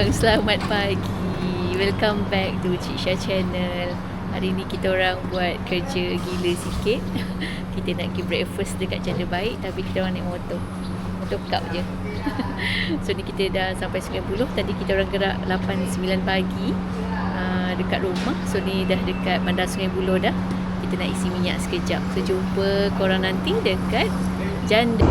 korang, selamat pagi. Welcome back to Cik Syah Channel. Hari ni kita orang buat kerja gila sikit. Kita nak pergi breakfast dekat Chandler Baik, tapi kita orang naik motor. Motor cup je. So ni kita dah sampai Sungai Buloh. Tadi kita orang gerak 8-9 pagi dekat rumah. So ni dah dekat bandar Sungai Buloh dah. Kita nak isi minyak sekejap. So jumpa korang nanti dekat Janda.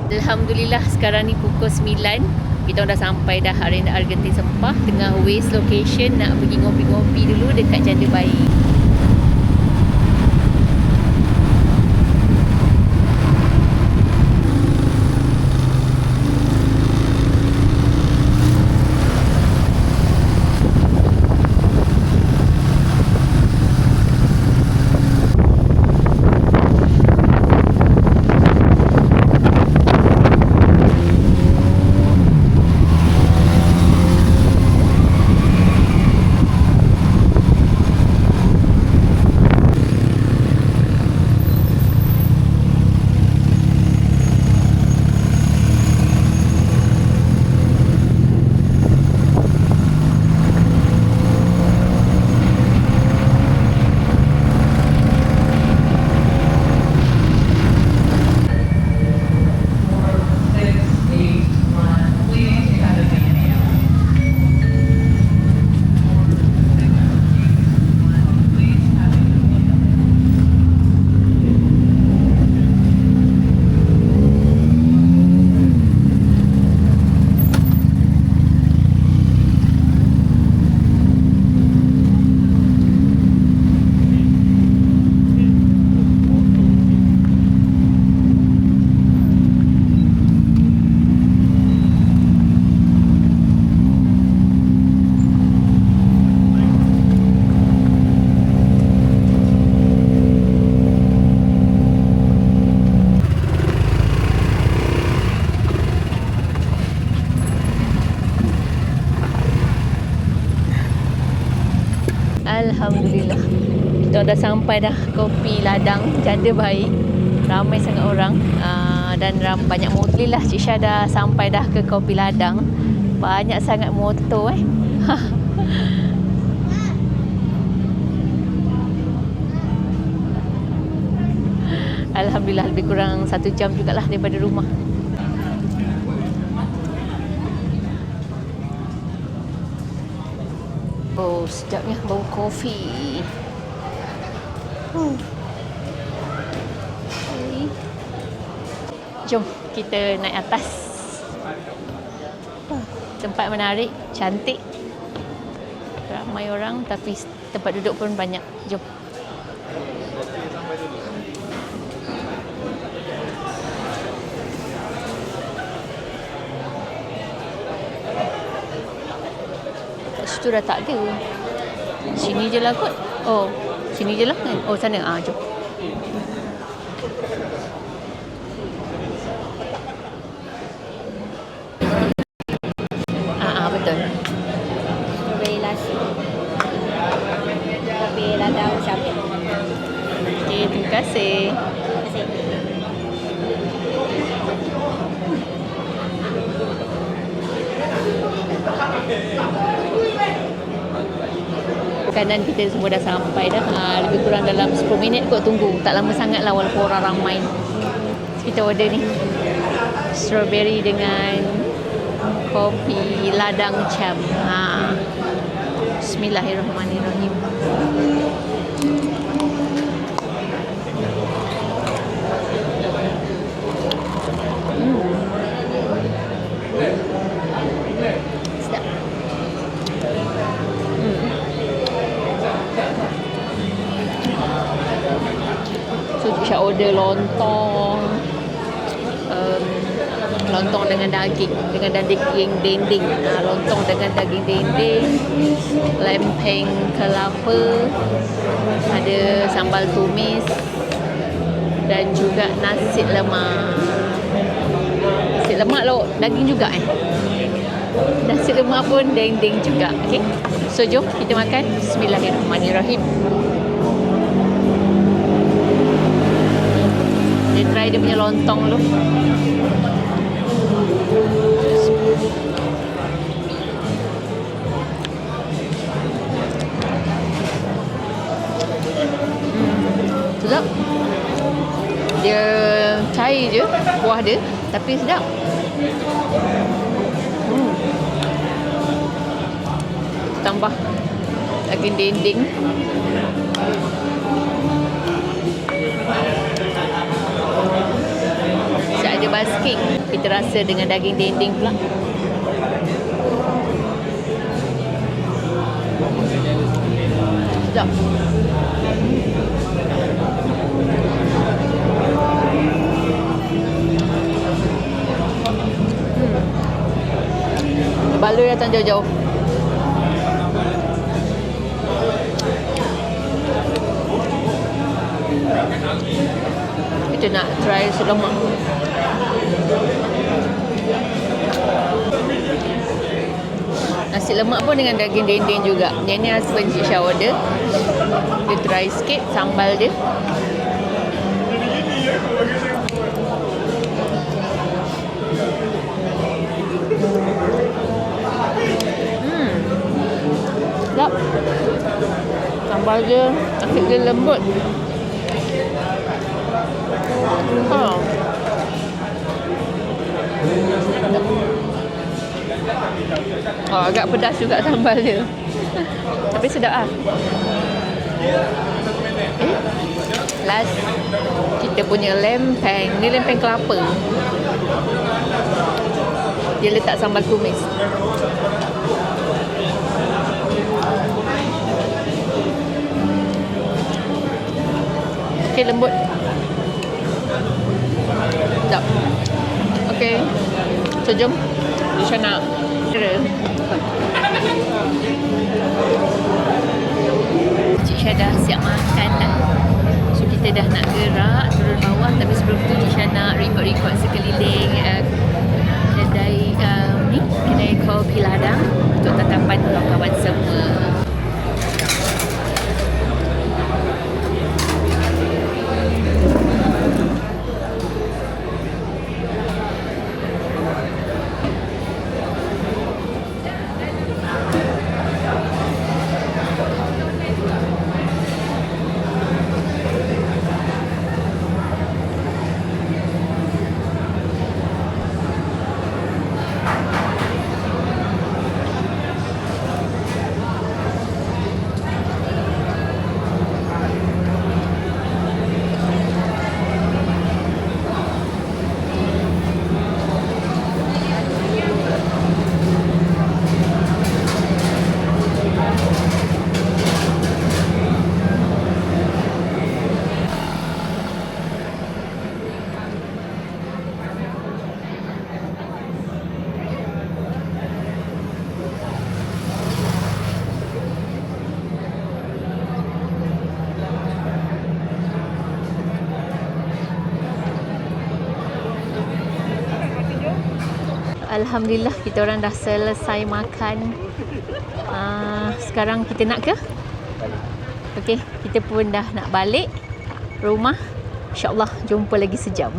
Alhamdulillah sekarang ni pukul 9. Kita dah sampai dah Arena Argentin Sempah. Tengah waste location nak pergi ngopi-ngopi dulu dekat Janda Baik. Kita dah sampai dah Kopi Ladang Janda Baik. Ramai sangat orang dan banyak motor lah. Cik Syah dah sampai dah ke Kopi Ladang. Banyak sangat motor Alhamdulillah lebih kurang 1 jam jugalah daripada rumah. Oh, sedapnya bau kopi. Okay. Jom kita naik atas. Tempat menarik, cantik. Ramai orang tapi tempat duduk pun banyak. Jom. Situ dah tak ada. Sini je lah kot. Oh, sini je lah kan? Oh, sana. Jom. Betul. Strawberry lassi. Kopi Ladang Syamil. Okay, terima kasih. Kanan kita semua dah sampai dah. Lebih kurang dalam 10 minit kot tunggu. Tak lama sangat lah walaupun orang ramai. Kita order ni. Strawberry dengan kopi ladang cam. Bismillahirrahmanirrahim. Sedap. So Syah order lontong. Lontong dengan daging dendeng. Lontong dengan daging dendeng, lempeng kelapa, ada sambal tumis dan juga nasi lemak. Nasi lemak lo daging juga Nasi lemak pun dendeng juga. Okey. So jom kita makan. Bismillahirrahmanirrahim. Kita try dia punya lontong dulu. Sedap. Dia cair je kuah dia, tapi sedap. Tambah daging dendeng. Siap ada basking. Kita rasa dengan daging dendeng pula. Sedap. Baloi datang jauh-jauh. Kita nak try nasi lemak. Nasi lemak pun dengan daging dendeng juga. Yang ni husband Cik Syah order. Dia try sikit sambal dia. Sedap. Sambal dia, nasi dia lembut. Agak pedas juga sambal dia. Tapi sedap lah. Last kita punya lempeng. Ni lempeng kelapa. Dia letak sambal tumis. Okay, lembut. Sedap. Okay. So jom. Syah nak Cik Syah dah siap makan dah. So kita dah nak gerak turun bawah. Tapi sebelum tu Cik Syah nak record sekeliling kedai kopi ladang untuk tatapan kawan-kawan semua. Alhamdulillah kita orang dah selesai makan. Sekarang kita nak ke? Okey, kita pun dah nak balik rumah. InsyaAllah jumpa lagi sejam.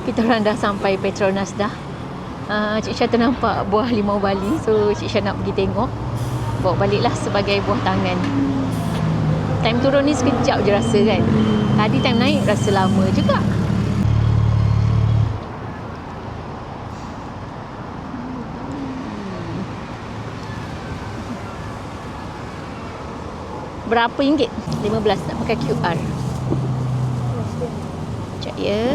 Kita orang dah sampai Petronas dah. Cik Syah ternampak buah limau Bali. So Cik Syah nak pergi tengok. Bawa baliklah sebagai buah tangan. Time turun ni sekejap je rasa kan. Tadi time naik rasa lama juga. Berapa ringgit? 15 nak pakai QR. Sekejap ya.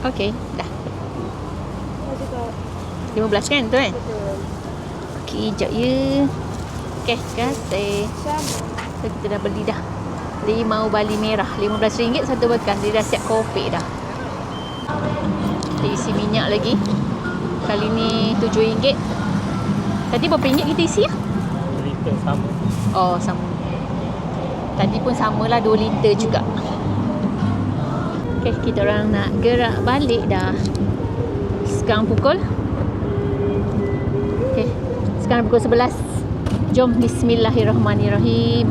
Okey, dah. 15 kan tu kan? Okey, jap ya. Okey, terima kasih. So, kita dah beli dah limau Bali merah, RM15 satu bekas. Dia dah siap kopi dah. Kita isi minyak lagi. Kali ni RM7. Tadi berapa ringgit kita isi ya? 2 liter sama. Oh, sama. Tadi pun samalah 2 liter juga. Okay, kita orang nak gerak balik dah. Sekarang pukul sekarang pukul 11. Jom, bismillahirrahmanirrahim.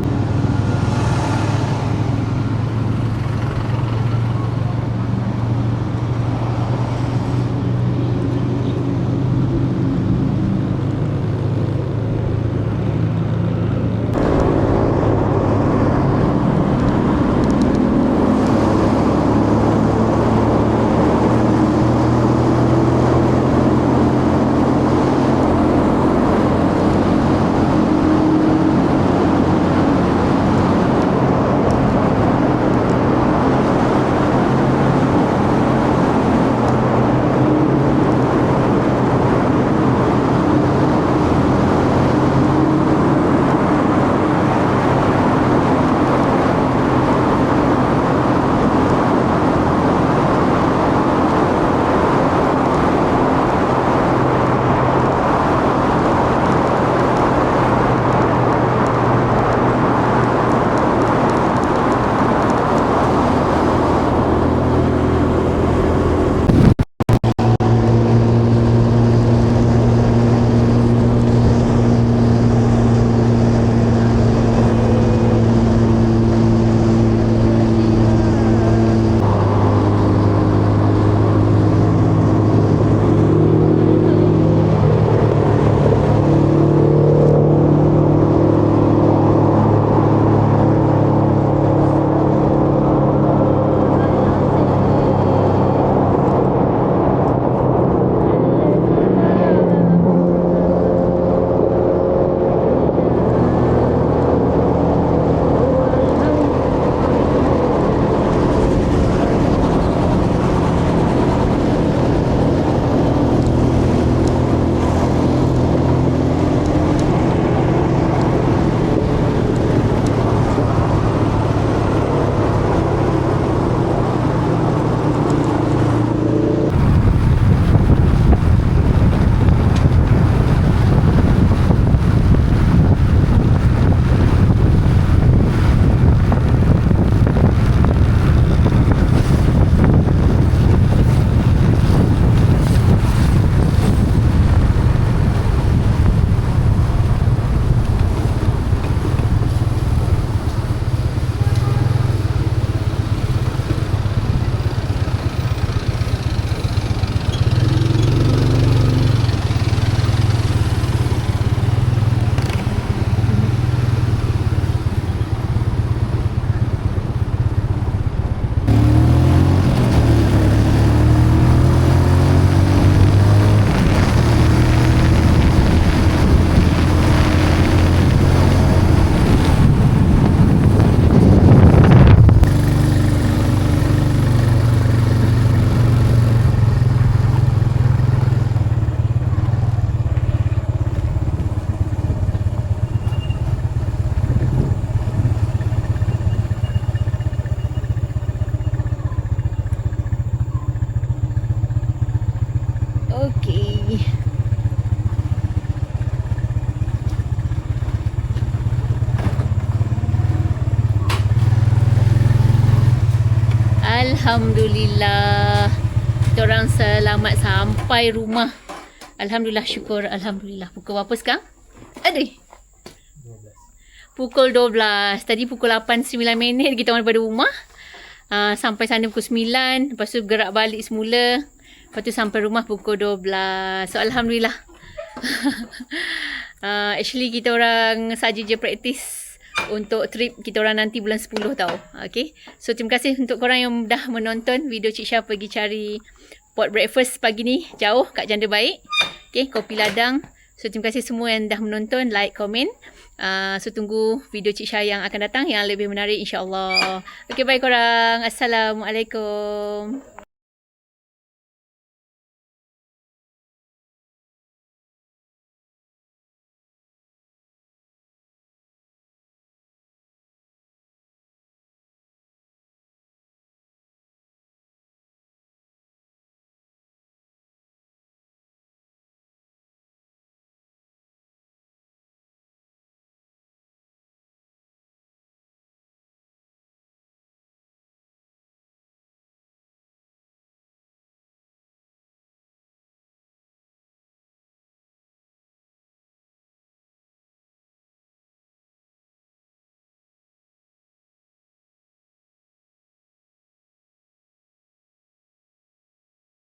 Alhamdulillah. Kita orang selamat sampai rumah. Alhamdulillah, syukur. Alhamdulillah. Pukul berapa sekarang? Aduh. Pukul 12. Tadi pukul 8.09 minit kita orang daripada rumah. Sampai sana pukul 9. Lepas tu gerak balik semula. Lepas tu sampai rumah pukul 12. So, Alhamdulillah. Actually, kita orang saja je praktis untuk trip kita orang nanti bulan 10 tau. Okay. So, terima kasih untuk korang yang dah menonton video Cik Syah pergi cari pot breakfast pagi ni. Jauh kat Janda Baik. Okay. Kopi ladang. So, terima kasih semua yang dah menonton. Like, komen. So, tunggu video Cik Syah yang akan datang yang lebih menarik insyaAllah. Okay, bye korang. Assalamualaikum.